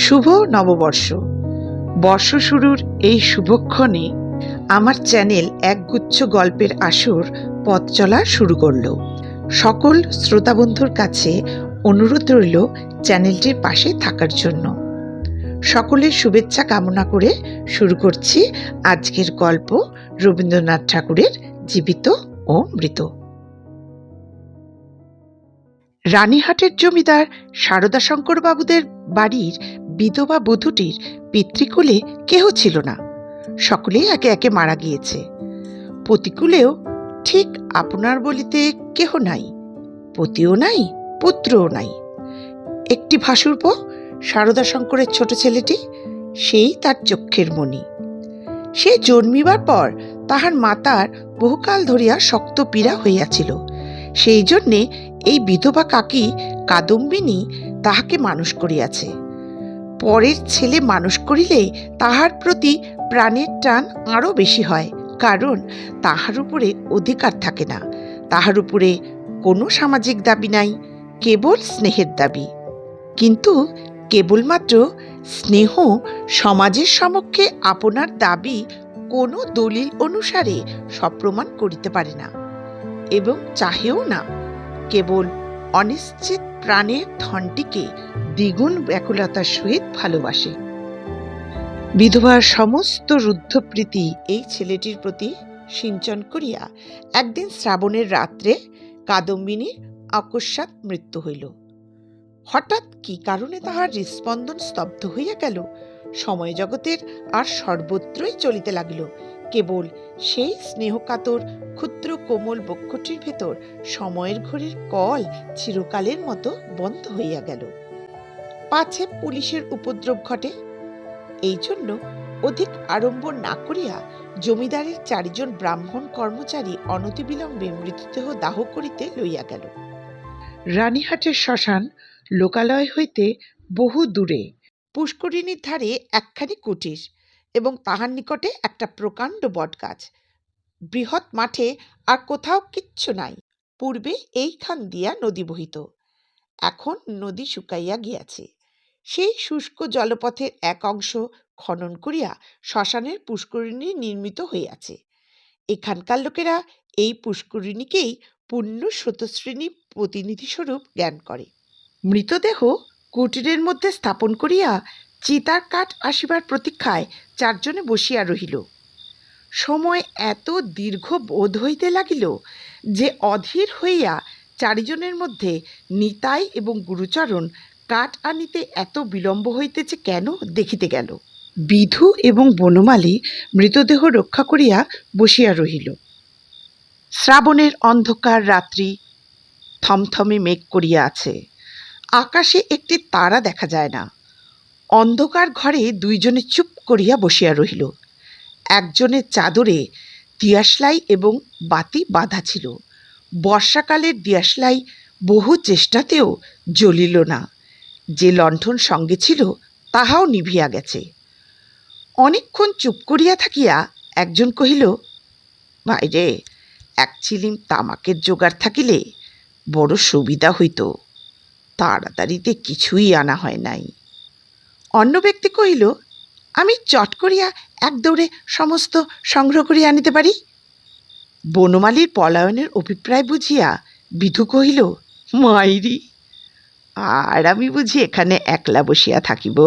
শুভ নববর্ষ। বর্ষ শুরুর এই শুভক্ষণে আমার চ্যানেল একগুচ্ছ গল্পের আসর পথ চলা শুরু করল। সকল শ্রোতাবন্ধুর কাছে অনুরোধ রইল চ্যানেলটির পাশে থাকার জন্য। সকলের শুভেচ্ছা কামনা করে শুরু করছি আজকের গল্প, রবীন্দ্রনাথ ঠাকুরের জীবিত ও মৃত। রানীহাটের জমিদার শারদাশঙ্কর বাবুদের বাড়ির বিধবা বধূটির পিতৃকুলে কেহ ছিল না। সকলেই একে একে মারা গিয়েছে। পতিকুলেও ঠিক আপনার বলিতে কেহ নাই, পতিও নাই, পুত্রও নাই। একটি ভাসুরপ, শারদাশঙ্করের ছোট ছেলেটি, সেই তার চক্ষের মণি। সে জন্মিবার পর তাহার মাতার বহুকাল ধরিয়া শক্ত পীড়া হইয়াছিল। সেই জন্যে এই বিধবা কাকি কাদম্বিনী তাহাকে মানুষ করিয়াছে। পরের ছেলে মানুষ করিলে তাহার প্রতি প্রাণের টান আরও বেশি হয়, কারণ তাহার উপরে অধিকার থাকে না, তাহার উপরে কোনো সামাজিক দাবি নাই, কেবল স্নেহের দাবি। কিন্তু কেবলমাত্র স্নেহ সমাজের সমক্ষে আপনার দাবি কোনো দলিল অনুসারে সপ্রমাণ করিতে পারে না এবং চাহেও না। কেবল অনিশ্চিত প্রাণের ধনটিকে দ্বিগুণ ব্যাকুলতার সহিত ভালোবাসে। বিধবার সমস্ত রুদ্ধপ্রীতি এই ছেলেটির প্রতি সিঞ্চন করিয়া একদিন শ্রাবণের রাত্রে কাদম্বিনীর অকস্মাৎ মৃত্যু হইল। হঠাৎ কি কারণে তাহার হৃৎস্পন্দন স্তব্ধ হইয়া গেল, সময় জগতের আর সর্বত্রই চলিতে লাগিল। কেবল সেই স্নেহকাতর ক্ষুদ্র কোমল বক্ষটির ভেতর সময়ের ঘড়ির কল চিরকালের মতো বন্ধ হইয়া গেল। পাছে পুলিশের উপদ্রব ঘটে, এই জন্য অধিক আড়ম্বর না করিয়া জমিদারের 4 জন ব্রাহ্মণ কর্মচারী অনতিবিলম্বে মৃতদেহ দাহ করিতে লইয়া গেল। রানীহাটের শ্মশান লোকালয় হইতে বহু দূরে। পুষ্করিণীর ধারে একখানি কুটির এবং তাহার নিকটে একটা প্রকাণ্ড বটগাছ। বৃহৎ মাঠে আর কোথাও কিচ্ছু নাই। পূর্বে এইখান দিয়া নদী বহিত, এখন নদী শুকাইয়া গিয়াছে। সেই শুষ্ক জলপথের এক অংশ খনন করিয়া শ্মশানের পুষ্করিণী নির্মিত হইয়াছে। এখানকার লোকেরা এই পুষ্করিণীকেই পুণ্য স্রোতস্বিনী প্রতিনিধিস্বরূপ জ্ঞান করে। মৃতদেহ কুটিরের মধ্যে স্থাপন করিয়া চিতার কাঠ আসিবার প্রতীক্ষায় 4 জনে বসিয়া রহিল। সময় এত দীর্ঘ বোধ হইতে লাগিল যে অধীর হইয়া 4 জনের মধ্যে নিতাই এবং গুরুচরণ কাঠ আনিতে এত বিলম্ব হইতেছে কেন দেখিতে গেল। বিধু এবং বনমালী মৃতদেহ রক্ষা করিয়া বসিয়া রহিল। শ্রাবণের অন্ধকার রাত্রি, থমথমে মেঘ করিয়া আছে। আকাশে একটি তারা দেখা যায় না। অন্ধকার ঘরে 2 জনে চুপ করিয়া বসিয়া রহিল। একজনের চাদরে দিয়াশলাই এবং বাতি বাঁধা ছিল। বর্ষাকালের দিয়াশলাই বহু চেষ্টাতেও জ্বলিল না। যে লণ্ঠন সঙ্গে ছিল তাহাও নিভিয়া গেছে। অনেকক্ষণ চুপ করিয়া থাকিয়া একজন কহিল, ভাইরে, 1 চিলিম তামাকের জোগাড় থাকিলে বড় সুবিধা হইত, তাড়াতাড়িতে কিছুই আনা হয় নাই। অন্য ব্যক্তি কহিল, আমি চট করিয়া 1 দৌড়ে সমস্ত সংগ্রহ করিয়া আনিতে পারি। বনমালীর পলায়নের অভিপ্রায় বুঝিয়া বিধু কহিল, মাইরি, আর আমি বুঝি এখানে একলা বসিয়া থাকিব।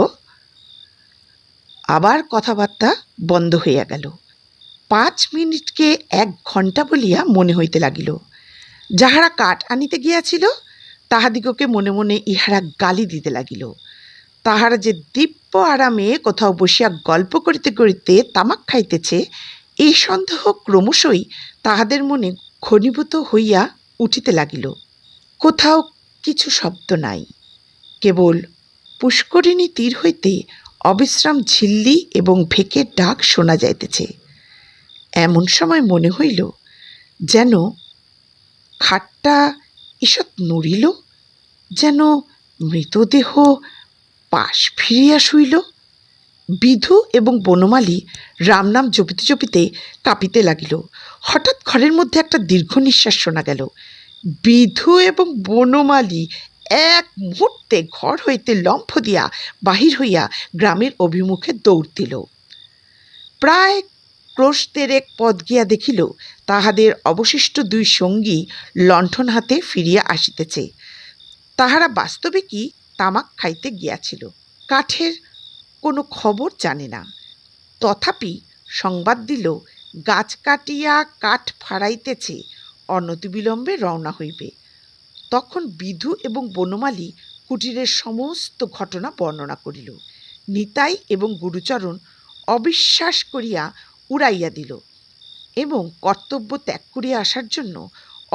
আবার কথাবার্তা বন্ধ হইয়া গেল। 5 মিনিটকে 1 ঘণ্টা বলিয়া মনে হইতে লাগিল। যাহারা কাঠ আনিতে গিয়াছিল তাহাদিগকে মনে মনে ইহারা গালি দিতে লাগিল। তাহারা যে দিব্য আরামে কোথাও বসিয়া গল্প করিতে করিতে তামাক খাইতেছে, এই সন্দেহ ক্রমশই তাহাদের মনে ঘনীভূত হইয়া উঠিতে লাগিল। কোথাও কিছু শব্দ নাই, কেবল পুষ্করিণী তীর হইতে অবিশ্রাম ঝিল্লি এবং ভেকের ডাক শোনা যাইতেছে। এমন সময় মনে হইল যেন খাটটা ঈষৎ নড়িল, যেন মৃতদেহ পাশ ফিরিয়া শুইল। বিধু এবং বনমালী রাম নাম জপিতে জপিতে কাঁপিতে লাগিল। হঠাৎ ঘরের মধ্যে একটা দীর্ঘ নিঃশ্বাস শোনা গেল। বিধু এবং বনমালী এক মুহূর্তে ঘর হইতে লম্ফ দিয়া বাহির হইয়া গ্রামের অভিমুখে দৌড় দিল। প্রায় ক্রোশ 3 পথ গিয়া দেখিল তাহাদের অবশিষ্ট 2 সঙ্গী লণ্ঠন হাতে ফিরিয়া আসিতেছে। তাহারা বাস্তবে কি তামাক খাইতে গিয়াছিল, কাঠের কোনো খবর জানে না। তথাপি সংবাদ দিল গাছ কাটিয়া কাঠ ফাড়াইতেছে, অনতিবিলম্বে রওনা হইবে। তখন বিধু এবং বনমালী কুটিরের সমস্ত ঘটনা বর্ণনা করিল। নিতাই এবং গুরুচরণ অবিশ্বাস করিয়া উড়াইয়া দিল এবং কর্তব্য ত্যাগ করিয়া আসার জন্য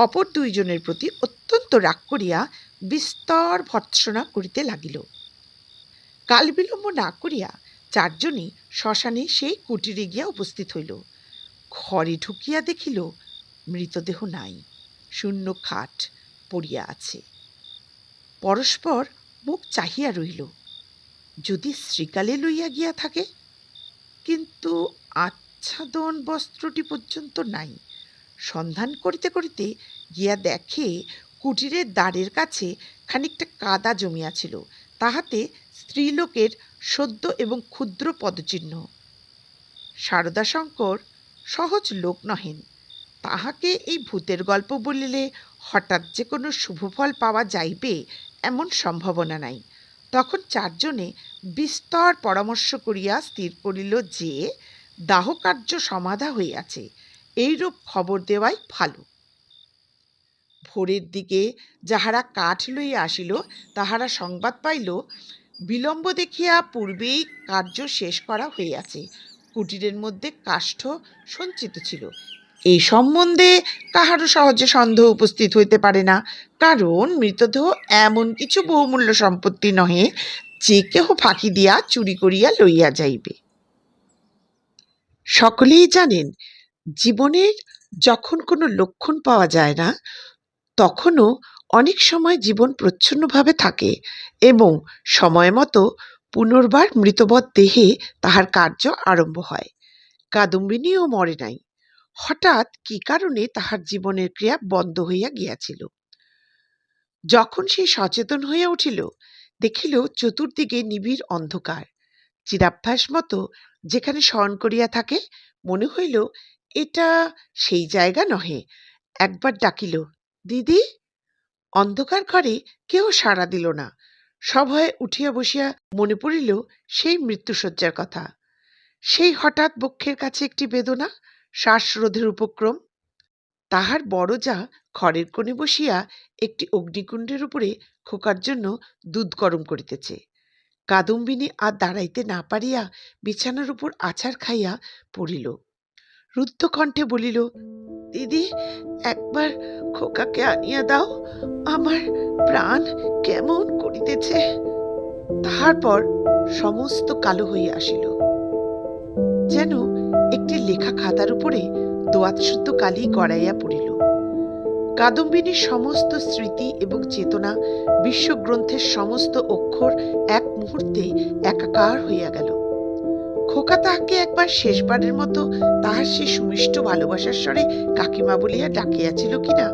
অপর 2 জনের প্রতি অত্যন্ত রাগ করিয়া বিস্তর ভর্ৎসনা করিতে লাগিল। কাল বিলম্ব না করিয়া 4 জনই শ্মশানে সেই কুটিরে গিয়া উপস্থিত হইল। ঘরে ঢুকিয়া দেখিল মৃতদেহ নাই, শূন্য খাট পড়িয়া আছে। পরস্পর মুখ চাহিয়া রহিল, যদি শ্রীকালে লইয়া গিয়া থাকে, কিন্তু আচ্ছাদন বস্ত্রটি পর্যন্ত নাই। সন্ধান করিতে করিতে গিয়া দেখে কুটিরের দ্বারের কাছে খানিকটা কাদা জমিয়াছিল, তাহাতে স্ত্রীলোকের সদ্য এবং ক্ষুদ্র পদচিহ্ন। শারদাশঙ্কর সহজ লোক নহেন, তাহাকে এই ভূতের গল্প বলিলে হঠাৎ যে কোনো শুভফল পাওয়া যাইবে এমন সম্ভাবনা নাই। তখন 4 জনে বিস্তর পরামর্শ করিয়া স্থির করিল যে দাহকার্য সমাধা হইয়াছে, এইরূপ খবর দেওয়াই ভালো। ভোরের দিকে যাহারা কাঠ লইয়া আসিল তাহারা সংবাদ পাইল বিলম্ব দেখিয়া পূর্বেই কার্য শেষ করা হইয়াছে। কুটিরের মধ্যে কাষ্ঠ সঞ্চিত ছিল। এই সম্বন্ধে কাহারও সহজে সন্দেহ উপস্থিত হইতে পারে না, কারণ মৃতদেহ এমন কিছু বহুমূল্য সম্পত্তি নহে যে কেহ ফাঁকি দিয়া চুরি করিয়া লইয়া যাইবে। সকলেই জানেন, জীবনের যখন কোনো লক্ষণ পাওয়া যায় না, তখনও অনেক সময় জীবন প্রচ্ছন্নভাবে থাকে এবং সময় মতো পুনর্বার মৃতবৎ দেহে তাহার কার্য আরম্ভ হয়। কাদম্বিনীও মরে নাই, হঠাৎ কি কারণে তাহার জীবনের ক্রিয়া বন্ধ হইয়া গিয়াছিল। যখন সে সচেতন হইয়া উঠিল, দেখিল চতুর্দিকে নিবিড় অন্ধকার। চিরাভ্যাস মতো যেখানে শয়ন করিয়া থাকে, মনে হইল এটা সেই জায়গা নহে। একবার ডাকিল, দিদি। অন্ধকার ঘরে কেহ সাড়া দিল না। সভয়ে উঠিয়া বসিয়া মনে পড়িল সেই মৃত্যুশয্যার কথা। সেই হঠাৎ বক্ষের কাছে একটি বেদনা, শ্বাসরোধের উপক্রম। তাহার বড় যা ঘরের কোণে বসিয়া একটি অগ্নিকুণ্ডের উপরে খোকার জন্য দুধ গরম করিতেছে। কাদম্বিনী আর দাঁড়াইতে না পারিয়া বিছানার উপর আছাড় খাইয়া পড়িল। রুদ্ধ কণ্ঠে বলিল, দিদি, একবার খোকাকে আনিয়া দাও, আমার প্রাণ কেমন করিতেছে। তাহার পর সমস্ত কালো হইয়া আসিল, যেন একটি লেখা খাতার উপরে দোয়াত শুদ্ধ কালি গড়াইয়া পড়িল। কাদম্বিনীর সমস্ত স্মৃতি এবং চেতনা, বিশ্বগ্রন্থের সমস্ত অক্ষর এক মুহূর্তে একাকার হইয়া গেল। খোকা তাহাকে একবার শেষবারের মতো তাহার সে সুমিষ্ট ভালোবাসার স্বরে কাকিমা বলিয়া ডাকিয়াছিল কিনা,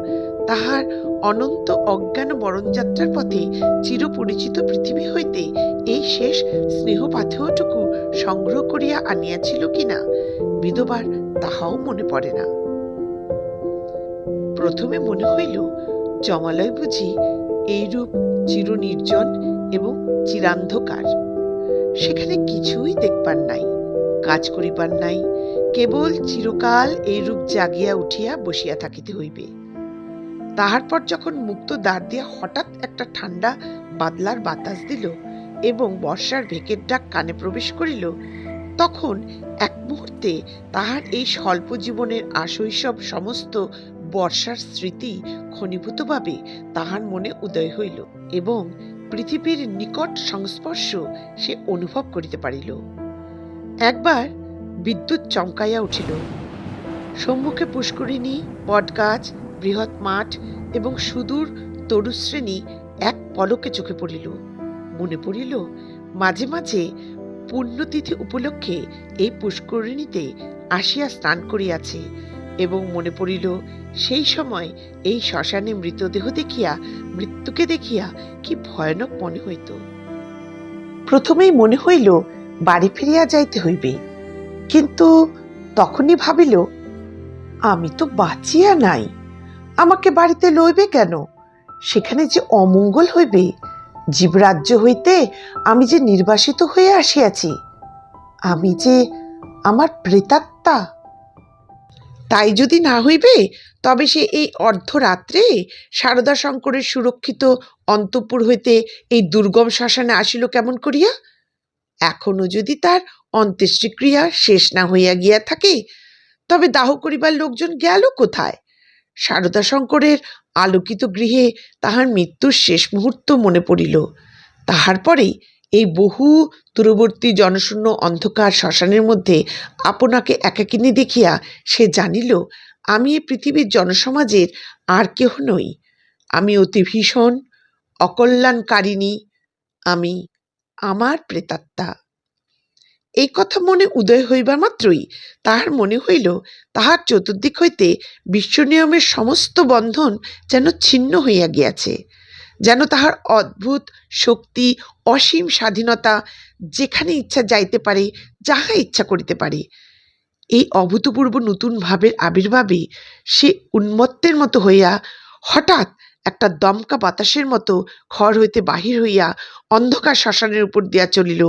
তাহার অনন্ত অজ্ঞান মরণযাত্রার পথে চিরপরিচিত পৃথিবী হইতে এই শেষ স্নেহপাথেয়টুকু সংগ্রহ করিয়া আনিয়াছিল কিনা, বিধবার তাহাও মনে পড়ে না। প্রথমে মনে হইল জমালয় বুঝি এইরূপ চিরনির্জন এবং চিরান্ধকার। সেখানে কিছুই দেখবার নাই, কাজ করিবার নাই, কেবল চিরকাল এইরূপ জাগিয়া উঠিয়া বসিয়া থাকিতে হইবে। তাহার পর যখন মুক্ত দ্বার দিয়া হঠাৎ একটা ঠান্ডা বাদলার বাতাস দিল এবং বর্ষার ভেকের ডাক কানে প্রবেশ করিল, তখন এক মুহূর্তে তাহার এই স্বল্প জীবনের আশৈশব সমস্ত বর্ষার স্মৃতি ঘনীভূতভাবে তাহার মনে উদয় হইল এবং পৃথিবীর নিকট সংস্পর্শ সে অনুভব করিতে পারিল। একবার বিদ্যুৎ চমকাইয়া উঠিল। সম্মুখে পুষ্করিণী, বটগাছ, বৃহৎ মাঠ এবং সুদূর তরুশ্রেণী এক পলকে চোখে পড়িল। মনে পড়িল মাঝে মাঝে পুণ্যতিথি উপলক্ষে এই পুষ্করিণীতে আসিয়া স্নান করিয়াছে এবং মনে পড়িল সেই সময় এই শ্মশানে মৃতদেহ দেখিয়া, মৃত্যুকে দেখিয়া কি ভয়ানক মনে হইত। প্রথমেই মনে হইল বাড়ি ফিরিয়া যাইতে হইবে, কিন্তু তখনই ভাবিল আমি তো বাঁচিয়া নাই, আমাকে বাড়িতে লইবে কেন? সেখানে যে অমঙ্গল হইবে, জীবরাজ্য হইতে আমি যে নির্বাসিত হয়ে আসিয়াছি, আমি যে আমার প্রেতাত্মা। তাই যদি না হইবে, তবে সে এই অর্ধরাত্রে সারদা শঙ্করের সুরক্ষিত অন্তঃপুর হইতে এই দুর্গম শ্মশানে আসিল কেমন করিয়া? এখনো যদি তার অন্ত্যেষ্টিক্রিয়া শেষ না হইয়া গিয়া থাকে, তবে দাহ করিবার লোকজন গেল কোথায়? সারদা শঙ্করের আলোকিত গৃহে তাহার মৃত্যুর শেষ মুহূর্ত মনে পড়িল। তাহার পরে এই বহু দূরবর্তী জনশূন্য অন্ধকার শ্মশানের মধ্যে আপনাকে একাকিনী দেখিয়া সে জানিল, আমি এ পৃথিবীর জনসমাজের আর কেহ নই। আমি অতি ভীষণ অকল্যাণকারিণী, আমি আমার প্রেতাত্মা। এই কথা মনে উদয় হইবার মাত্রই তাহার মনে হইল তাহার চতুর্দিক হইতে বিশ্বনিয়মের সমস্ত বন্ধন যেন ছিন্ন হইয়া গিয়াছে, যেন তাহার অদ্ভুত শক্তি, অসীম স্বাধীনতা, যেখানে ইচ্ছা যাইতে পারে, যাহা ইচ্ছা করিতে পারে। এই অভূতপূর্ব নতুন ভাবের আবির্ভাবে সে উন্মত্তের মতো হইয়া হঠাৎ একটা দমকা বাতাসের মতো ঘর হইতে বাহির হইয়া অন্ধকার শ্মশানের উপর দিয়া চলিল।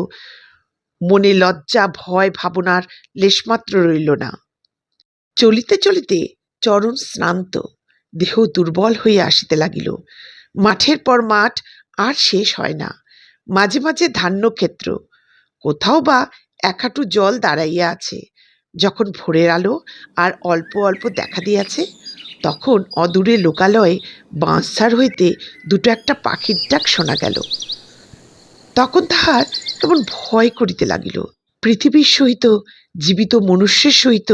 মনে লজ্জা, ভয়, ভাবনার লেশমাত্র রইল না। চলিতে চলিতে চরণ শ্রান্ত, দেহ দুর্বল হইয়া আসিতে লাগিল। মাঠের পর মাঠ আর শেষ হয় না, মাঝে মাঝে ধান্যক্ষেত্র, কোথাও বা এক হাঁটু জল দাঁড়াইয়া আছে। যখন ভোরের আলো আর অল্প অল্প দেখা দিয়াছে, তখন অদূরে লোকালয়ে বাঁশঝাড় হইতে দুটো একটা পাখির ডাক শোনা গেল। তখন তাহার কেমন ভয় করিতে লাগিল। পৃথিবীর সহিত, জীবিত মনুষ্যের সহিত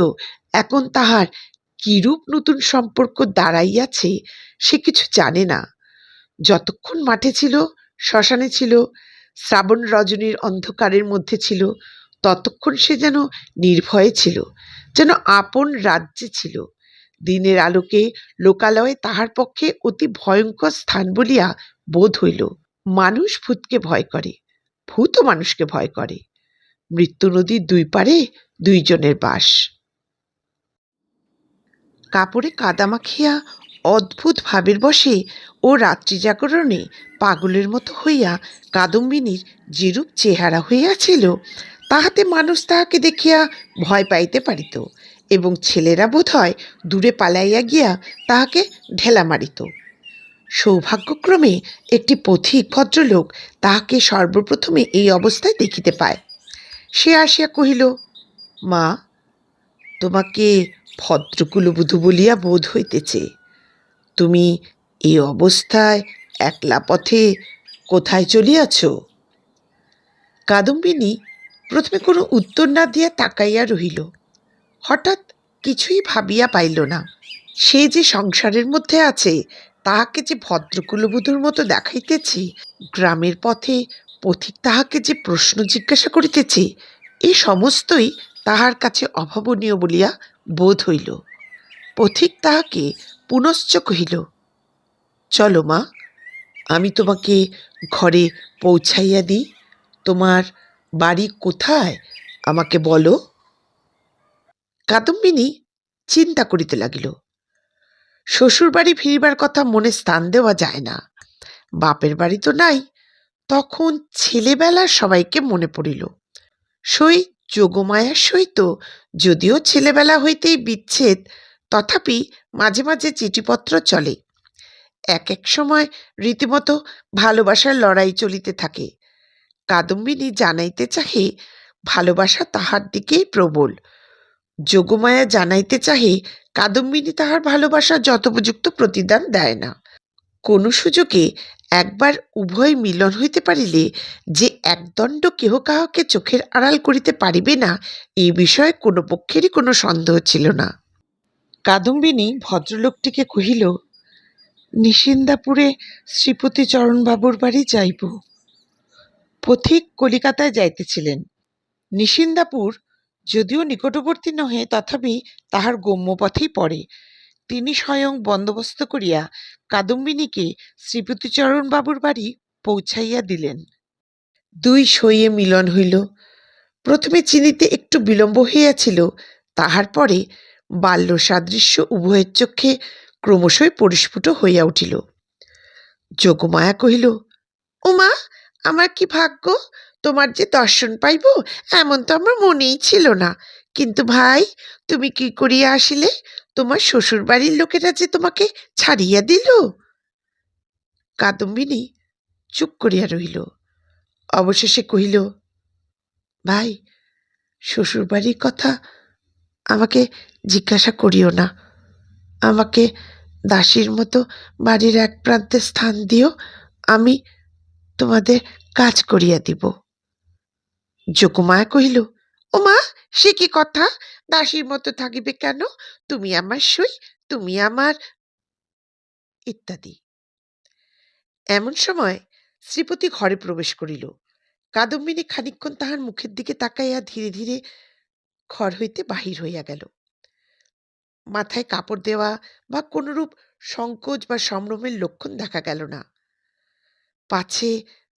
এখন তাহার কিরূপ নতুন সম্পর্ক দাঁড়াইয়াছে সে কিছু জানে না। যতক্ষণ মাঠে ছিল, শ্মশানে ছিল, শ্রাবণ রজনীর অন্ধকারের মধ্যে ছিল, ততক্ষণ সে যেন নির্ভয়ে ছিল, যেন আপন রাজ্যে ছিল। দিনের আলোকে লোকালয়ে তাহার পক্ষে অতি ভয়ঙ্কর স্থান বলিয়া বোধ হইল। মানুষ ভূতকে ভয় করে, ভূতও মানুষকে ভয় করে। মৃত্যু নদীর দুই পারে দুইজনের বাস। কাপড়ে কাদা মাখিয়া অদ্ভুত ভাবের বশে ও রাত্রি জাগরণে পাগলের মতো হইয়া কাদম্বিনীর যেরূপ চেহারা হইয়াছিল, তাহাতে মানুষ তাহাকে দেখিয়া ভয় পাইতে পারিত, এবং ছেলেরা বোধ হয় দূরে পালাইয়া গিয়া তাহাকে ঢেলা মারিত। সৌভাগ্যক্রমে একটি পথিক ভদ্রলোক তাহাকে সর্বপ্রথমে এই অবস্থায় দেখিতে পায়। সে আসিয়া কহিল, মা, তোমাকে ভদ্রকুলবধূ বলিয়া বোধ হইতেছে। তুমি এই অবস্থায় একলা পথে কোথায় চলিয়াছ? কাদম্বিনী প্রথমে কোনো উত্তর না দিয়া তাকাইয়া রহিল। হঠাৎ কিছুই ভাবিয়া পাইল না। সে যে সংসারের মধ্যে আছে, তাহাকে যে ভদ্রকুলবধূর মতো দেখাইতেছে, গ্রামের পথে পথিক তাহাকে যে প্রশ্ন জিজ্ঞাসা করিতেছে, এই সমস্তই তাহার কাছে অভাবনীয় বলিয়া বোধ হইল। পথিক তাহাকে পুনশ্চ কহিল, চলো মা, আমি তোমাকে ঘরে পৌঁছাইয়া দিই। তোমার বাড়ি কোথায় আমাকে বলো। কাদম্বিনী চিন্তা করিতে লাগিল। শ্বশুর বাড়ি ফিরিবার কথা মনে স্থান দেওয়া যায় না, বাপের বাড়ি তো নাই। তখন ছেলেবেলার সবাইকে মনে পড়িল। সই যোগমায়ার সহিত যদিও ছেলেবেলা হইতেই বিচ্ছেদ, তথাপি মাঝে মাঝে চিঠিপত্র চলে। এক এক সময় রীতিমতো ভালোবাসার লড়াই চলিতে থাকে। কাদম্বিনী জানাইতে চাহে ভালোবাসা তাহার দিকেই প্রবল। যোগমায়া জানাইতে চাহে কাদম্বিনী তাহার ভালোবাসা যথোপযুক্ত প্রতিদান দেয় না। কোন সুযোগে একবার উভয় মিলন হইতে পারিলে যে একদণ্ড কেহ কাহাকে চোখের আড়াল করিতে পারিবে না, এই বিষয়ে কোনো পক্ষেরই কোনো সন্দেহ ছিল না। কাদম্বিনী ভদ্রলোকটিকে কহিল, নিশিন্দাপুরে শ্রীপতিচরণবাবুর বাড়ি যাইব। পথিক কলিকাতায় যাইতেছিলেন। নিশিন্দাপুর যদিও নিকটবর্তী নহে, তথাপি তাহার গম্যপথেই পড়ে। তিনি স্বয়ং বন্দোবস্ত করিয়া কাদম্বিনীকে শ্রীপতিচরণবাবুর বাড়ি পৌঁছাইয়া দিলেন। দুই সইয়ে মিলন হইল। প্রথমে চিনিতে একটু বিলম্ব হইয়াছিল, তাহার পরে বাল্য সাদৃশ্য উভয়ের চক্ষে ক্রমশই পরিস্ফুট হইয়া উঠিল। যোগমায়া কহিল, ওমা, আমার কি ভাগ্য! তোমার যে দর্শন পাইব এমন তো আমার মনেই ছিল না। কিন্তু ভাই, তুমি কি করিয়া আসিলে? তোমার শ্বশুর বাড়ির লোকেরা যে তোমাকে ছাড়িয়া দিল। কাদম্বিনী চুপ করিয়া রহিল। অবশেষে কহিল, ভাই, শ্বশুর বাড়ির কথা আমাকে জিজ্ঞাসা করিও না। আমাকে দাসীর মতো বাড়ির এক প্রান্তে স্থান দিও, আমি তোমাদের কাজ করিয়া দিব। যোগমায়া কহিল, ওমা, সে কি কথা! দাসীর মতো থাকিবে কেন? তুমি আমার সই, তুমি আমার ইত্যাদি। এমন সময় শ্রীপতি ঘরে প্রবেশ করিল। কাদম্বিনী খানিকক্ষণ তাহার মুখের দিকে তাকাইয়া ধীরে ধীরে ঘর হইতে বাহির হইয়া গেল। মাথায় কাপড় দেওয়া বা কোনরূপ সংকোচ বা সম্ভ্রমের লক্ষণ দেখা গেল না। পাছে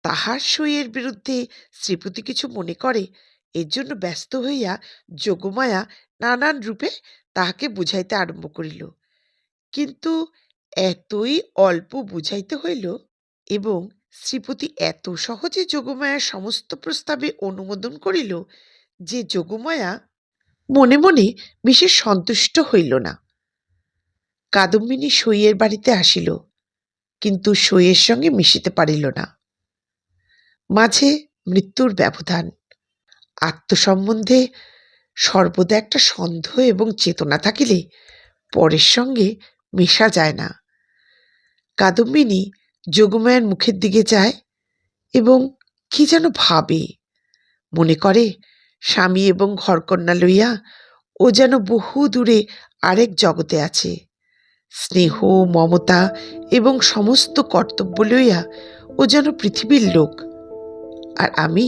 তাহার সইয়ের বিরুদ্ধে শ্রীপতি কিছু মনে করে, এর জন্য ব্যস্ত হইয়া যোগমায়া নানান রূপে তাহাকে বুঝাইতে আরম্ভ করিল। কিন্তু এতই অল্প বুঝাইতে হইল এবং শ্রীপতি এত সহজে যোগমায়ার সমস্ত প্রস্তাবে অনুমোদন করিল যে যোগমায়া মনে মনে বিশেষ সন্তুষ্ট হইল না। কাদম্বিনী সইয়ের বাড়িতে আসিল, কিন্তু সইয়ের সঙ্গে মিশিতে পারিল না। মাঝে মৃত্যুর ব্যবধান। আত্মসম্বন্ধে সর্বদা একটা সন্দেহ এবং চেতনা থাকিলে পরের সঙ্গে মেশা যায় না। কাদম্বিনী যোগমায়ার মুখের দিকে যায় এবং কি যেন ভাবে। মনে করে স্বামী এবং ঘরকন্যা লইয়া ও যেন বহু দূরে আরেক জগতে আছে। স্নেহ, মমতা এবং সমস্ত কর্তব্য লইয়া ও যেন পৃথিবীর লোক, আর আমি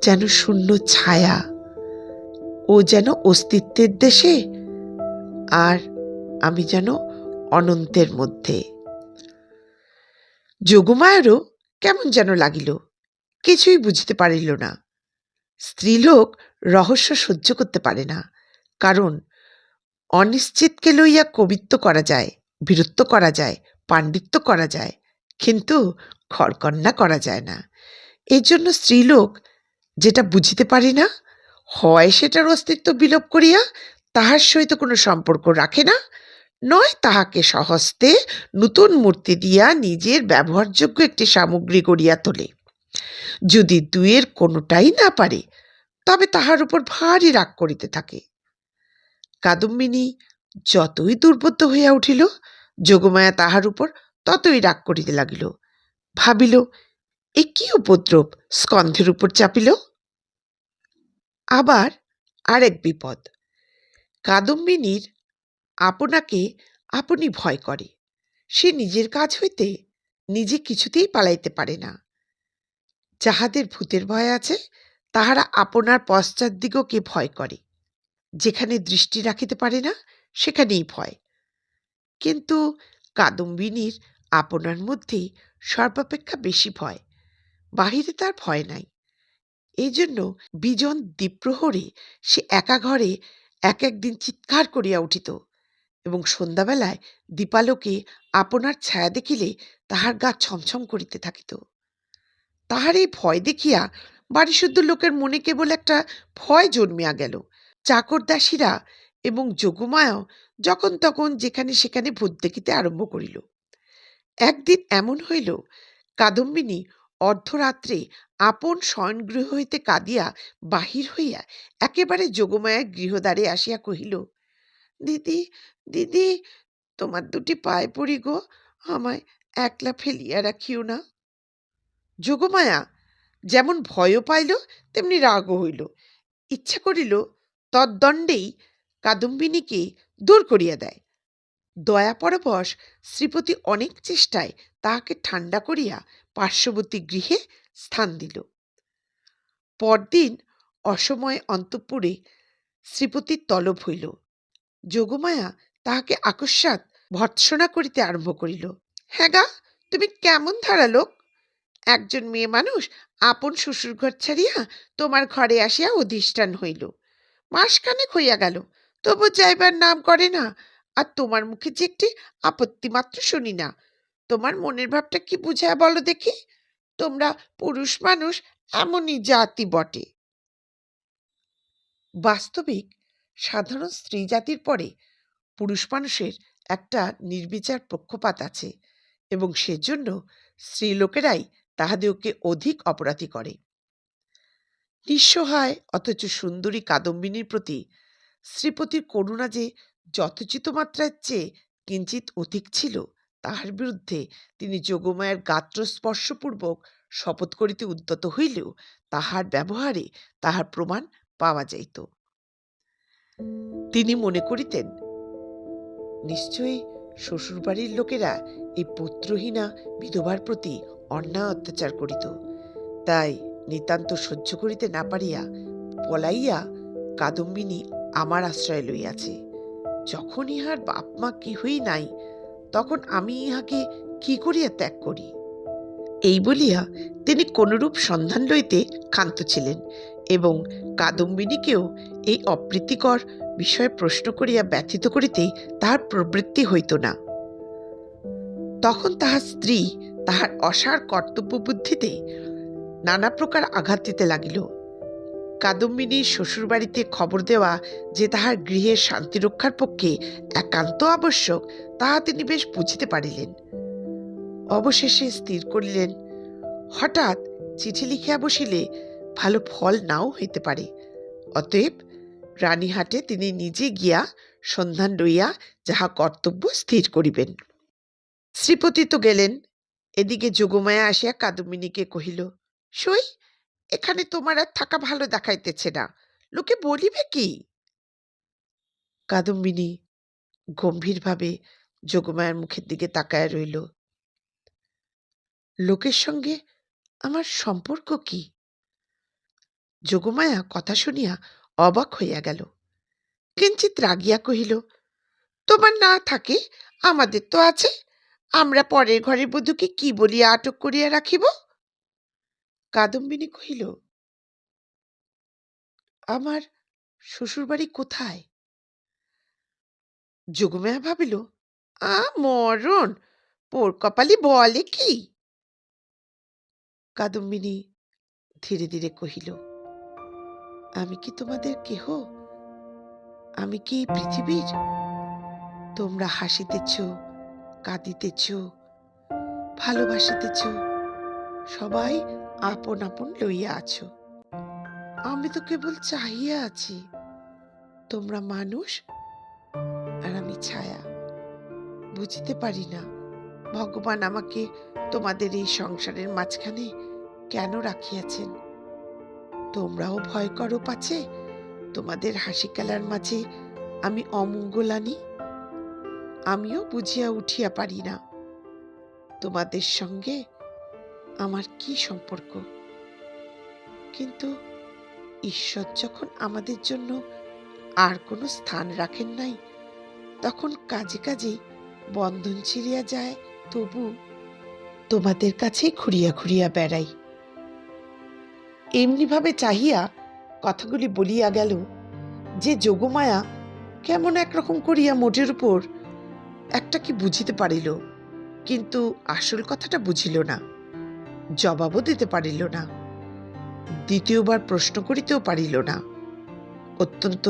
যেন শূন্য ছায়া। ও যেন অস্তিত্বের দেশে, আর আমি যেন অনন্তের মধ্যে। যোগমায়ারও কেমন যেন লাগিল, কিছুই বুঝতে পারিল না। স্ত্রীলোক রহস্য সহ্য করতে পারে না, কারণ অনিশ্চিতকে লইয়া কবিত্ব করা যায়, বীরত্ব করা যায়, পাণ্ডিত্য করা যায়, কিন্তু ঘরকন্যা করা যায় না। এই জন্য স্ত্রীলোক যেটা বুঝিতে পারে না, হয় সেটার অস্তিত্ব বিলোপ করিয়া তাহার সহিত কোনো সম্পর্ক রাখে না, নয় তাহাকে স্বহস্তে নূতন মূর্তি দিয়া নিজের ব্যবহারযোগ্য একটি সামগ্রী গড়িয়া তোলে। যদি দুয়ের কোনোটাই না পারে, তবে তাহার উপর ভারী রাগ করিতে থাকে। কাদম্বিনী যতই দুর্বোধ্য হইয়া উঠিল, যোগমায়া তাহার উপর ততই রাগ করিতে লাগিল। ভাবিল, এ কি উপদ্রব স্কন্ধের উপর চাপিল। আবার আরেক বিপদ। কাদম্বিনীর আপনাকে আপনি ভয় করে। সে নিজের কাজ হইতে নিজে কিছুতেই পালাইতে পারে না। যাহাদের ভূতের ভয় আছে, তাহারা আপনার পশ্চাৎ দিগকে ভয় করে। যেখানে দৃষ্টি রাখিতে পারে না, সেখানেই ভয়। কিন্তু কাদম্বিনীর আপনার মধ্যে সর্বাপেক্ষা বেশি ভয়, বাহিরে তার ভয় নাই। এই জন্য বিজন দ্বীপ্রহরে সে একা ঘরে এক একদিন চিৎকার করিয়া উঠিত এবং সন্ধ্যাবেলায় দীপালোকে আপনার ছায়া দেখিলে তাহার গা ছমছম করিতে থাকিত। তাহার এই ভয় দেখিয়া বাড়িশুদ্ধ লোকের মনে কেবল একটা ভয় জন্মিয়া গেল। চাকর দাসীরা এবং যোগমায়াও যখন তখন যেখানে সেখানে ভূত দেখিতে আরম্ভ করিল। একদিন এমন হইল, কাদম্বিনী অর্ধরাত্রে আপন শয়নগৃহ হইতে কাঁদিয়া বাহির হইয়া একেবারে যোগমায়ার গৃহদ্বারে আসিয়া কহিল, দিদি, দিদি, তোমার দুটি পায়ে পড়ি গো, আমায় একলা ফেলিয়া রাখিও না। যোগমায়া যেমন ভয়ও পাইল, তেমনি রাগও হইল। ইচ্ছা করিল তদ্দণ্ডেই কাদম্বিনীকে দূর করিয়া দেয়। দয়াপরবশ শ্রীপতি অনেক চেষ্টায় তাহাকে ঠান্ডা করিয়া পার্শ্ববর্তী গৃহে স্থান দিল। পরদিন অসময়ে অন্তঃপুরে শ্রীপতির তলব হইল। যোগমায়া তাহাকে আকস্মাৎ ভর্ৎসনা করিতে আরম্ভ করিল। হ্যাঁ গা, তুমি কেমন ধারা লোক! একজন মেয়ে মানুষ আপন শ্বশুর ঘর ছাড়িয়া তোমার ঘরে আসিয়া অধিষ্ঠান হইল, মাসখানেক হইয়া গেল, তবু যাইবার নাম করে না। আর তোমার মুখে যে একটি আপত্তি মাত্র শুনি না। তোমার মনের ভাবটা কি বুঝায় বলো দেখি। তোমরা পুরুষ মানুষ এমনই জাতি বটে। বাস্তবিক সাধারণ স্ত্রী জাতির পরে পুরুষ মানুষের একটা নির্বিচার পক্ষপাত আছে, এবং সেজন্য স্ত্রীলোকেরাই তাহাদেরকে অধিক অপরাধী করে। নিঃসহায় অথচ সুন্দরী কাদম্বিনীর প্রতি শ্রীপতির করুণা যে যথোচিত মাত্রার চেয়ে কিঞ্চিত অধিক ছিল, তাহার বিরুদ্ধে তিনি যোগমায়ার গাত্রস্পর্শপূর্বক শপথ করিতে উদ্যত হইলেও তাহার ব্যবহারে তাহার প্রমাণ পাওয়া যাইত। তিনি মনে করিতেন, নিশ্চয়ই শ্বশুরবাড়ির লোকেরা এই পুত্রহীনা বিধবার প্রতি অন্যায় অত্যাচার করিত, তাই নিতান্ত সহ্য করিতে না পারিয়া পলাইয়া কাদম্বিনী আমার আশ্রয় লইয়াছে। যখন ইহার বাপ মা কেহই নাই, তখন আমি ইহাকে কি করিয়া ত্যাগ করি? এই বলিয়া তিনি কোনরূপ সন্ধান লইতে ক্ষান্ত ছিলেন, এবং কাদম্বিনীকেও এই অপ্রীতিকর বিষয়ে প্রশ্ন করিয়া ব্যথিত করিতে তাহার প্রবৃত্তি হইত না। তখন তাহার স্ত্রী তাহার অসার কর্তব্য বুদ্ধিতে নানা প্রকার আঘাত দিতে লাগিল। কাদম্বিনীর শ্বশুরবাড়িতে খবর দেওয়া যে তাহার গৃহের শান্তি রক্ষার পক্ষে একান্ত আবশ্যক, তাহা তিনি বেশ বুঝিতে পারিলেন। অবশেষে স্থির করিলেন, হঠাৎ চিঠি লিখিয়া বসিলে ভালো ফল নাও হইতে পারে। অতএব রানীহাটে তিনি নিজে গিয়া সন্ধান লইয়া যাহা কর্তব্য স্থির করিবেন। শ্রীপতি তো গেলেন। এদিকে যোগমায়া আসিয়া কাদম্বিনীকে কহিল, সই, এখানে তোমার আর থাকা ভালো দেখাইতেছে না, লোকে বলিবে কি? কাদম্বিনী গম্ভীরভাবে যোগমায়ার মুখের দিকে তাকায়া রইল। লোকের সঙ্গে আমার সম্পর্ক কি? যোগমায়া কথা শুনিয়া অবাক হইয়া গেল। কিঞ্চিত রাগিয়া কহিল, তোমার না থাকে আমাদের তো আছে, আমরা পরের ঘরের বধূকে কি বলিয়া আটক করিয়া রাখিব? কাদম্বিনী কহিল, আমার শ্বশুরবাড়ি কোথায়? যোগমায়া ভাবিল, মরণ, পোর কপালি বলে কি? কাদম্বিনী ধীরে ধীরে কহিল, আমি কি তোমাদের কেহ? আমি কি এই পৃথিবীর? তোমরা হাসিতেছ, কাঁদিতেছ, ভালোবাসিতেছ, সবাই আপন আপন লইয়া আছো। আমি তো কেবল চাহিয়া আছি। তোমরা মানুষ আর আমি ছায়া। বুঝতে পারি না ভগবান আমাকে তোমাদের এই সংসারের মাঝখানে কেন রাখিয়াছেন। তোমরাও ভয় করো পাছে তোমাদের হাসি খেলার মাঝে আমি অমঙ্গল আনি। আমিও বুঝিয়া উঠিয়া পারি না তোমাদের সঙ্গে আমার কি সম্পর্ক। কিন্তু ঈশ্বর যখন আমাদের জন্য আর কোনো স্থান রাখেন নাই, তখন কাজে কাজে বন্ধন ছিঁড়িয়া যায়। তবু তোমাদের কাছে ঘুরিয়া ঘুরিয়া বেড়াই। এমনিভাবে চাহিয়া কথাগুলি বলিয়া গেল যে যোগমায়া কেমন একরকম করিয়া মোটের উপর একটা কি বুঝিতে পারিল, কিন্তু আসল কথাটা বুঝিল না, জবাবও দিতে পারিল না, দ্বিতীয়বার প্রশ্ন করিতেও পারিল না। অত্যন্ত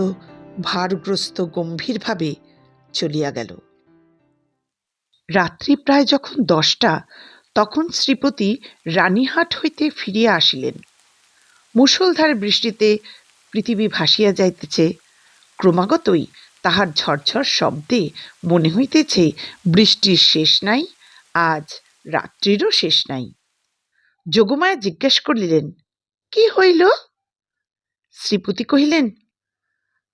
ভারগ্রস্ত গম্ভীরভাবে চলিয়া গেল। রাত্রি প্রায় যখন 10টা, তখন শ্রীপতি রানীহাট হইতে ফিরিয়া আসিলেন। মুষলধারে বৃষ্টিতে পৃথিবী ভাসিয়া যাইতেছে। ক্রমাগতই তাহার ঝরঝর শব্দে মনে হইতেছে বৃষ্টির শেষ নাই, আজ রাত্রিরও শেষ নাই। যোগমায়া জিজ্ঞাস করিলেন, কি হইল? শ্রীপতি কহিলেন,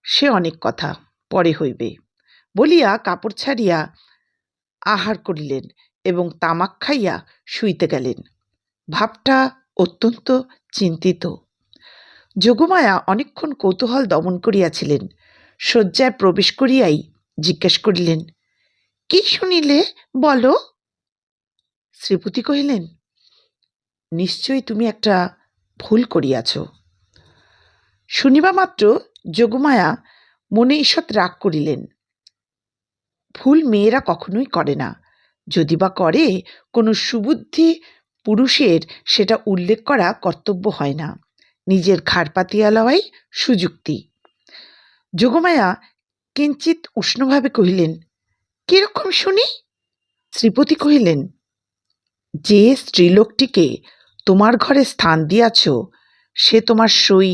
সে অনেক কথা, পরে হইবে বলিয়া কাপড় ছাড়িয়া আহার করিলেন এবং তামাক খাইয়া শুইতে গেলেন। ভাবটা অত্যন্ত চিন্তিত। যোগমায়া অনেকক্ষণ কৌতূহল দমন করিয়াছিলেন। শয্যায় প্রবেশ করিয়াই জিজ্ঞাস করিলেন, কি শুনিলে বলো? শ্রীপতি কহিলেন, নিশ্চয়ই তুমি একটা ভুল করিয়াছ। শুনিবা মাত্র যোগমায়া মনে ঈষৎ রাগ করিলেন। ভুল মেয়েরা কখনোই করে না, যদি বা করে কোনো সুবুদ্ধি পুরুষের সেটা উল্লেখ করা কর্তব্য হয় না, নিজের ঘাড় পাতিয়া লওয়াই সুযুক্তি। যোগমায়া কিঞ্চিত উষ্ণভাবে কহিলেন, কিরকম শুনি? শ্রীপতি কহিলেন, যে স্ত্রীলোকটিকে তোমার ঘরে স্থান দিয়াছ সে তোমার সই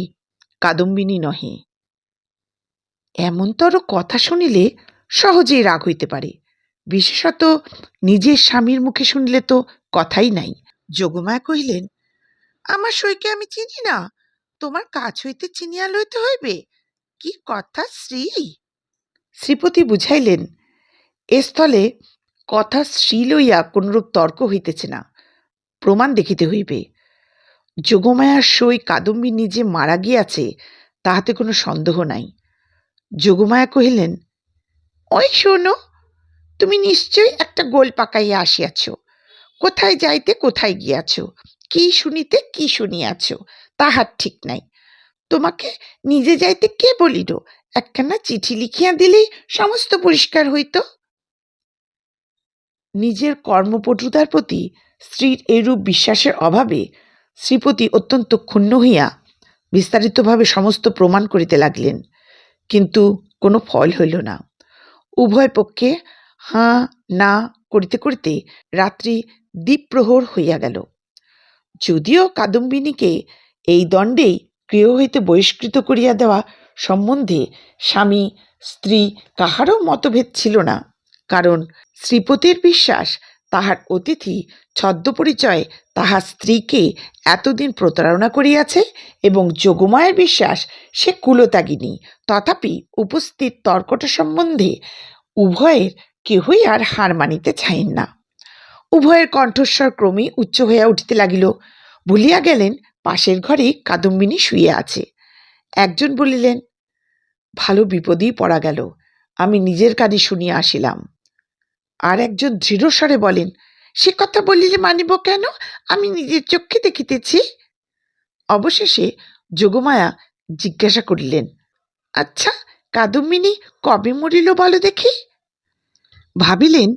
কাদম্বিনী নহে। এমনতর কথা শুনিলে সহজেই রাগ হইতে পারে, বিশেষত নিজের স্বামীর মুখে শুনিলে তো কথাই নাই। যোগমায়া কহিলেন, আমার সইকে আমি চিনি না, তোমার কাছ হইতে চিনিয়া লইতে হইবে? কি কথা শ্রী! শ্রীপতি বুঝাইলেন, এ স্থলে কথা শ্রী লইয়া কোনরূপ তর্ক হইতেছে না, প্রমাণ দেখিতে হইবে। যোগমায়ার সই কাদম্বিনী যে মারা গিয়াছে তাহাতে কোনো সন্দেহ নাই। যোগমায়া কহিলেন, ওই শোনো, তুমি নিশ্চয়ই একটা গোল পাকাইয়া আসিয়াছ, কোথায় যাইতে কোথায় গিয়াছ, কি শুনিতে কি শুনিয়াছ তাহার ঠিক নাই। তোমাকে নিজে যাইতে কে বলিল? একখানা চিঠি লিখিয়া দিলেই সমস্ত পরিষ্কার হইত। নিজের কর্মপটুতার প্রতি স্ত্রীর এইরূপ বিশ্বাসের অভাবে শ্রীপতি অত্যন্ত ক্ষুণ্ণ হইয়া বিস্তারিতভাবে সমস্ত প্রমাণ করিতে লাগিলেন, কিন্তু কোনো ফল হইল না। উভয় পক্ষে হাঁ না করিতে করিতে রাত্রি দ্বীপ্রহর হইয়া গেল। যদিও কাদম্বিনীকে এই দণ্ডেই গৃহ হইতে বহিষ্কৃত করিয়া দেওয়া সম্বন্ধে স্বামী স্ত্রী কাহারও মতভেদ ছিল না, কারণ শ্রীপতির বিশ্বাস তাহার অতিথি ছদ্মপরিচয়ে তাহার স্ত্রীকে এতদিন প্রতারণা করিয়াছে, এবং যোগমায়ের বিশ্বাস সে কুলত্যাগিনী। তথাপি উপস্থিত তর্কটা সম্বন্ধে উভয়ের কেহই আর হার মানিতে চাহেন না। উভয়ের কণ্ঠস্বর ক্রমেই উচ্চ হইয়া উঠিতে লাগিল। ভুলিয়া গেলেন পাশের ঘরে কাদম্বিনী শুইয়া আছে। একজন বলিলেন, ভালো বিপদেই পড়া গেল, আমি নিজের কানে শুনিয়া আসিলাম। আর একজন দৃঢ়স্বরে বলেন, সে কথা বলিলে মানিব কেন, আমি নিজের চক্ষে দেখিতেছি। অবশেষে যোগমায়া জিজ্ঞাসা করিলেন, আচ্ছা, কাদম্বিনী কবে মরিল বলো দেখি? ভাবিলেন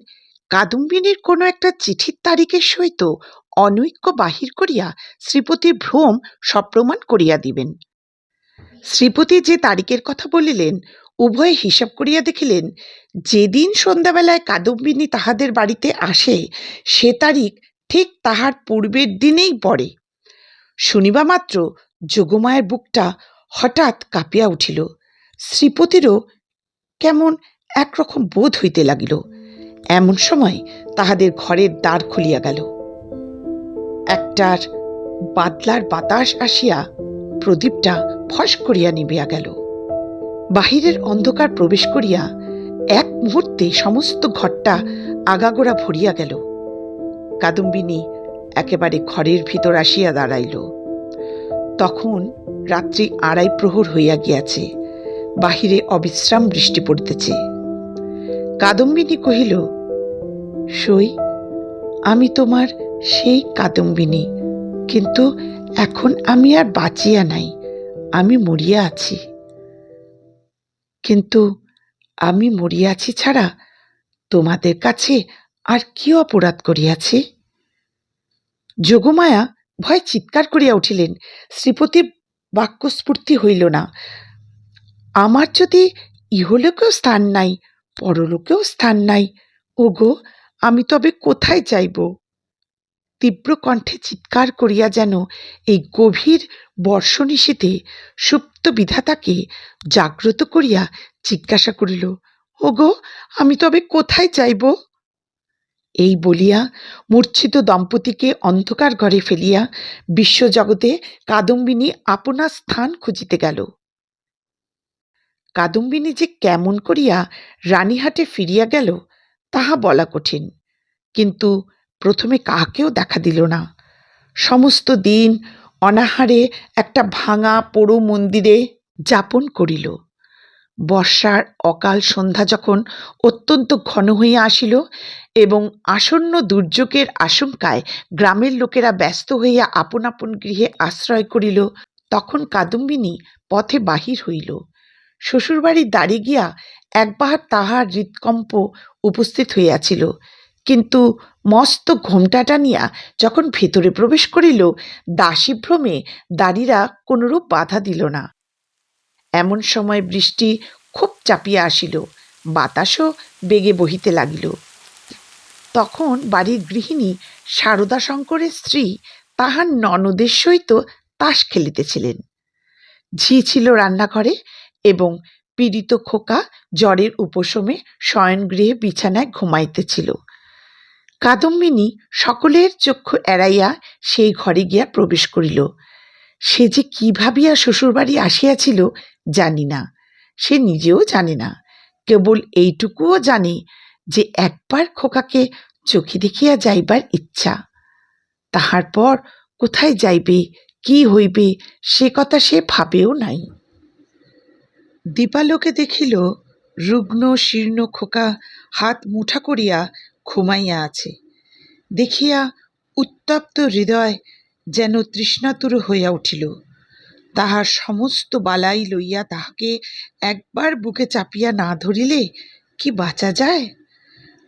কাদম্বিনীর কোনো একটা চিঠির তারিখের সহিত অনৈক্য বাহির করিয়া শ্রীপতির ভ্রম সপ্রমাণ করিয়া দিবেন। শ্রীপতি যে তারিখের কথা বলিলেন উভয়ে হিসাব করিয়া দেখিলেন, যেদিন সন্ধ্যাবেলায় কাদম্বিনী তাহাদের বাড়িতে আসে সে তারিখ ঠিক তাহার পূর্বের দিনেই পড়ে। শুনিবা মাত্র যোগমায়ের বুকটা হঠাৎ কাঁপিয়া উঠিল। শ্রীপতিরও কেমন একরকম বোধ হইতে লাগিল। এমন সময় তাহাদের ঘরের দ্বার খুলিয়া গেল। একটার বাদলার বাতাস আসিয়া প্রদীপটা ফস করিয়া নিভিয়া গেল। বাহিরের অন্ধকার প্রবেশ করিয়া এক মুহূর্তে সমস্ত ঘরটা আগাগোড়া ভরিয়া গেল। কাদম্বিনী একেবারে ঘরের ভিতর আসিয়া দাঁড়াইল। তখন রাত্রি 2:30 প্রহর হইয়া গিয়াছে, বাহিরে অবিশ্রাম বৃষ্টি পড়িতেছে। কাদম্বিনী কহিল, সই, আমি তোমার সেই কাদম্বিনী, কিন্তু এখন আমি আর বাঁচিয়া নাই, আমি মরিয়া আছি। কিন্তু আমি মরিয়া আছি ছাড়া তোমাদের কাছে আর কি অপরাধ করিয়াছি? যোগমায়া ভয় চিৎকার করিয়া উঠিলেন। শ্রীপতির বাক্যস্ফূর্তি হইল না। আমার যদি ইহলোকেও স্থান নাই, পরলোকেও স্থান নাই, ওগো, আমি তবে কোথায় যাইব? তীব্র কণ্ঠে চিৎকার করিয়া যেন এই গভীর বর্ষনিশীথে সুপ্ত বিধাতাকে জাগ্রত করিয়া জিজ্ঞাসা করিল, ওগো, আমি তবে কোথায় যাইব? এই বলিয়া মূর্ছিত দম্পতিকে অন্ধকার ঘরে ফেলিয়া বিশ্বজগতে কাদম্বিনী আপনার স্থান খুঁজিতে গেল। কাদম্বিনী যে কেমন করিয়া রানীহাটে ফিরিয়া গেল তাহা বলা কঠিন, কিন্তু প্রথমে কাহাকেও দেখা দিল না। সমস্ত দিন অনাহারে একটা ভাঙা পোড়ো মন্দিরে যাপন করিল। বর্ষার অকাল সন্ধ্যা যখন অত্যন্ত ঘন হইয়া আসিল এবং আসন্ন দুর্যোগের আশঙ্কায় গ্রামের লোকেরা ব্যস্ত হইয়া আপন আপন গৃহে আশ্রয় করিল, তখন কাদম্বিনী পথে বাহির হইল। শ্বশুরবাড়ির দ্বারে গিয়া একবার তাহার হৃৎকম্প উপস্থিত হইয়াছিল, কিন্তু মস্ত ঘোমটা টানিয়া যখন ভেতরে প্রবেশ করিল, দাসীভ্রমে দাড়িরা কোনরূপ বাধা দিল না। এমন সময় বৃষ্টি খুব চাপিয়া আসিল, বাতাসও বেগে বহিতে লাগিল। তখন বাড়ির গৃহিণী শারদাশঙ্করের স্ত্রী তাহার ননদের সহিত তাস খেলিতেছিলেন। ঝি ছিল রান্নাঘরে এবং পীড়িত খোকা জ্বরের উপশমে শয়নগৃহে বিছানায় ঘুমাইতেছিল। কাদম্বিনী সকলের চক্ষু এড়াইয়া সেই ঘরে গিয়া প্রবেশ করিল। সে যে কি ভাবিয়া শ্বশুরবাড়ি আসিয়াছিল জানি না, সে নিজেও জানে না। কেবল এইটুকুও জানে যে একবার খোকাকে চোখে দেখিয়া যাইবার ইচ্ছা। তাহার পর কোথায় যাইবে, কি হইবে, সে কথা সে ভাবেও নাই। দীপালোকে দেখিল রুগ্ন শীর্ণ খোকা হাত মুঠা করিয়া ঘুমাইয়া আছে। দেখিয়া উত্তপ্ত হৃদয় যেন তৃষ্ণাতুর হইয়া উঠিল। তাহার সমস্ত বালাই লইয়া তাহাকে একবার বুকে চাপিয়া না ধরিলে কি বাঁচা যায়?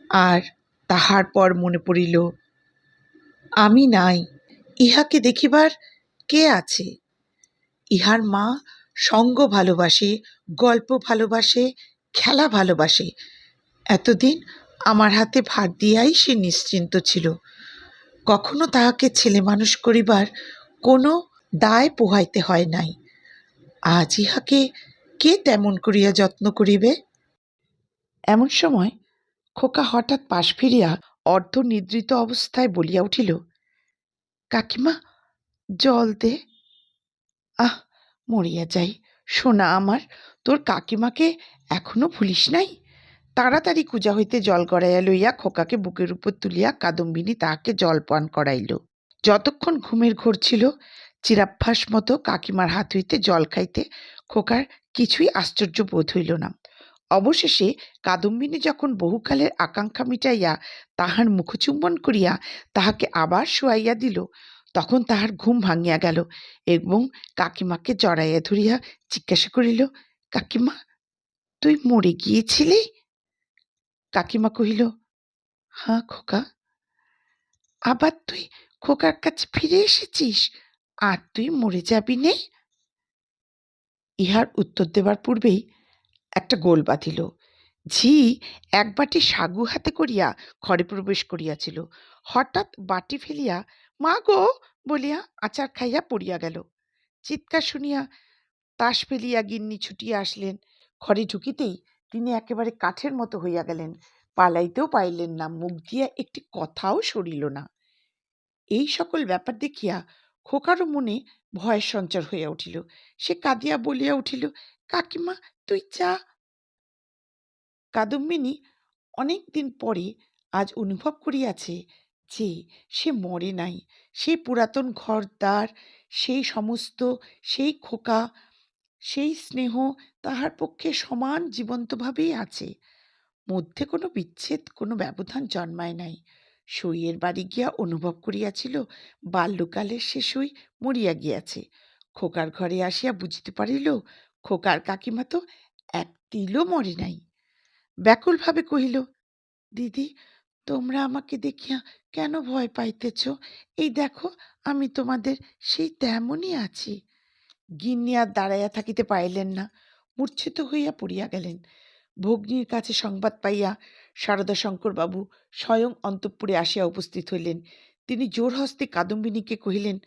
আর তাহার পর মনে পড়িল, আমি নাই, ইহাকে দেখিবার কে আছে? ইহার মা সঙ্গ ভালোবাসে, গল্প ভালোবাসে, খেলা ভালোবাসে। এতদিন আমার হাতে ভাত দিয়াই সে নিশ্চিন্ত ছিল। কখনো তাহাকে ছেলে মানুষ করিবার কোনো দায় পোহাইতে হয় নাই। আজ ইহাকে কে তেমন করিয়া যত্ন করিবে? এমন সময় খোকা হঠাৎ পাশ ফিরিয়া অর্ধনিদ্রিত অবস্থায় বলিয়া উঠিল, কাকিমা, জল দে। আহ, মরিয়া যাই, সোনা আমার, তোর কাকিমাকে এখনো ভুলিস নাই? তাড়াতাড়ি কুজা হইতে জল গড়াইয়া লইয়া খোকাকে বুকের উপর তুলিয়া কাদম্বিনী তাহাকে জল পান করাইল। যতক্ষণ ঘুমের ঘোর ছিল, চিরাভ্যাস মতো কাকিমার হাত হইতে জল খাইতে খোকার কিছুই আশ্চর্য বোধ হইল না। অবশেষে কাদম্বিনী যখন বহুকালের আকাঙ্ক্ষা মিটাইয়া তাহার মুখচুম্বন করিয়া তাহাকে আবার শোয়াইয়া দিল, তখন তাহার ঘুম ভাঙিয়া গেল এবং কাকিমাকে জড়াইয়া ধরিয়া জিজ্ঞাসা করিল, কাকিমা, তুই মরে গিয়েছিলি? কাকিমা কহিল, হাঁ খোকা। আবার তুই খোকার কাছে ফিরে এসেছিস, আর তুই মরে যাবি নে? ইহার উত্তর দেবার পূর্বেই একটা গোল বাঁধিল। ঝি এক বাটি সাগু হাতে করিয়া ঘরে প্রবেশ করিয়াছিল। হঠাৎ বাটি ফেলিয়া মা গো বলিয়া আচার খাইয়া পড়িয়া গেল। চিৎকার শুনিয়া তাস ফেলিয়া গিন্নি ছুটিয়া আসলেন। ঘরে ঢুকিতেই তিনি একেবারে কাঠের মতো হইয়া গেলেন। পালাইতেও পাইলেন না, মুখ দিয়া একটি কথাও সরিল না। এই সকল ব্যাপার দেখিয়া খোকারও মনে ভয়ের সঞ্চার হইয়া উঠিল। সে কাঁদিয়া বলিয়া উঠিল, কাকিমা, তুই যা। কাদম্বিনী অনেক দিন পরে আজ অনুভব করিয়াছে যে সে মরে নাই। সেই পুরাতন ঘরদ্বার, সেই সমস্ত, সেই খোকা, সেই স্নেহ তাহার পক্ষে সমান জীবন্তভাবেই আছে। মধ্যে কোনো বিচ্ছেদ, কোনো ব্যবধান জন্মায় নাই। সইয়ের বাড়ি গিয়া অনুভব করিয়াছিল বাল্যকালের সে সই মরিয়া গিয়াছে। খোকার ঘরে আসিয়া বুঝিতে পারিল খোকার কাকিমা তো এক তিলও মরে নাই। ব্যাকুলভাবে কহিল, দিদি, তোমরা আমাকে দেখিয়া কেন ভয় পাইতেছ? এই দেখো, আমি তোমাদের সেই তেমনই আছি। গিন্নি আর দাঁড়াইয়া থাকিতে পাইলেন না, মূর্ছিত হইয়া পড়িয়া গেলেন। ভগ্নীর কাছে সংবাদ পাইয়া শারদাশঙ্করবাবু স্বয়ং অন্তঃপুরে আসিয়া উপস্থিত হইলেন। তিনি জোর হস্তে কাদম্বিনীকে কহিলেন,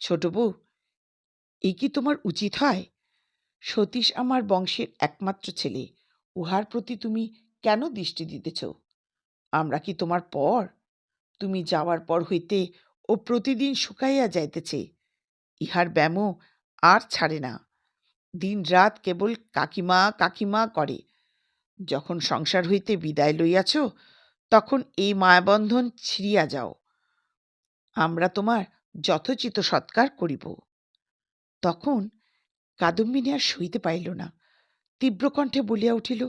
ছোট বউ, এই কি তোমার উচিত হয়? সতীশ আমার বংশের একমাত্র ছেলে, উহার প্রতি তুমি কেন দৃষ্টি দিতেছ? আমরা কি তোমার পর? তুমি যাওয়ার পর হইতে ও প্রতিদিন শুকাইয়া যাইতেছে। ইহার ব্যামো আর ছাড়ে না। দিন রাত কেবল কাকিমা কাকিমা করে। যখন সংসার হইতে বিদায় লইয়াছ, তখন এই মায়াবন্ধন ছিঁড়িয়া যাও। আমরা তোমার যথোচিত সৎকার করিব। তখন কাদম্বিনী আর সইতে পাইল না, তীব্র কণ্ঠে বলিয়া উঠিল,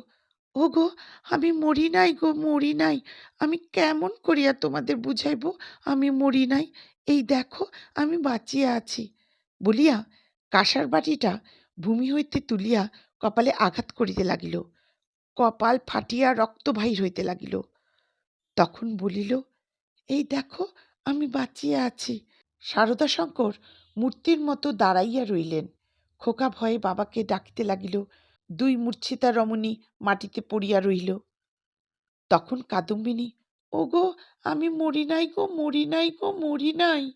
ও গো, আমি মরি নাই গো, মরি নাই। আমি কেমন করিয়া তোমাদের বুঝাইব আমি মরি নাই? এই দেখো আমি বাঁচিয়া আছি। বলিয়া কাঁসার বাটিটা ভূমি হইতে তুলিয়া কপালে আঘাত করিতে লাগিল। কপাল ফাটিয়া রক্ত বাহির হইতে লাগিল। তখন বলিল, এই দেখো আমি বাঁচিয়া আছি। শারদাশঙ্কর মূর্তির মতো দাঁড়াইয়া রইলেন। খোকা ভয়ে বাবাকে ডাকিতে লাগিল। দুই মূর্ছিতা রমণী মাটিতে পড়িয়া রহিল। তখন কাদম্বিনী, ও গো, আমি মরি নাই গো, মরি নাই গো, মরি নাই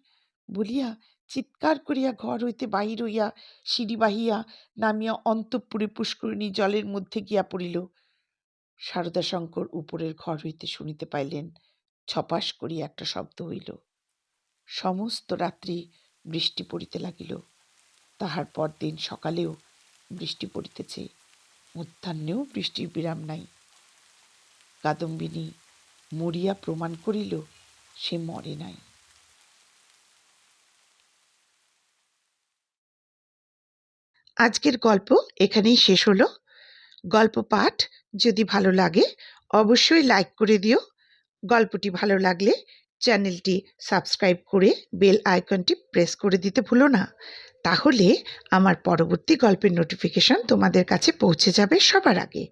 বলিয়া চিৎকার করিয়া ঘর হইতে বাহির হইয়া সিঁড়ি বাহিয়া নামিয়া অন্তঃপুরে পুষ্করিণী জলের মধ্যে গিয়া পড়িল। শারদাশঙ্কর উপরের ঘর হইতে শুনিতে পাইলেন, ছপাস করিয়া একটা শব্দ হইল। সমস্ত রাত্রি বৃষ্টি পড়িতে লাগিল। তাহার পরদিন সকালেও বৃষ্টি পড়িতেছে, মধ্যাহ্নেও বৃষ্টির বিরাম নাই। কাদম্বিনী মরিয়া প্রমাণ করিল সে মরে নাই। আজকের গল্প এখানেই শেষ হলো। গল্প পাঠ যদি ভালো লাগে অবশ্যই লাইক করে দিও। গল্পটি ভালো লাগলে চ্যানেলটি সাবস্ক্রাইব করে বেল আইকনটি প্রেস করে দিতে ভুলো না। তাহলে আমার পরবর্তী গল্পের নোটিফিকেশন তোমাদের কাছে পৌঁছে যাবে সবার আগে।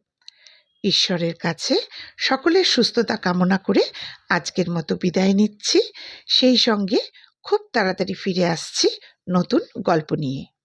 ঈশ্বরের কাছে সকলের সুস্থতা কামনা করে আজকের মতো বিদায় নিচ্ছি। সেই সঙ্গে খুব তাড়াতাড়ি ফিরে আসছি নতুন গল্প নিয়ে।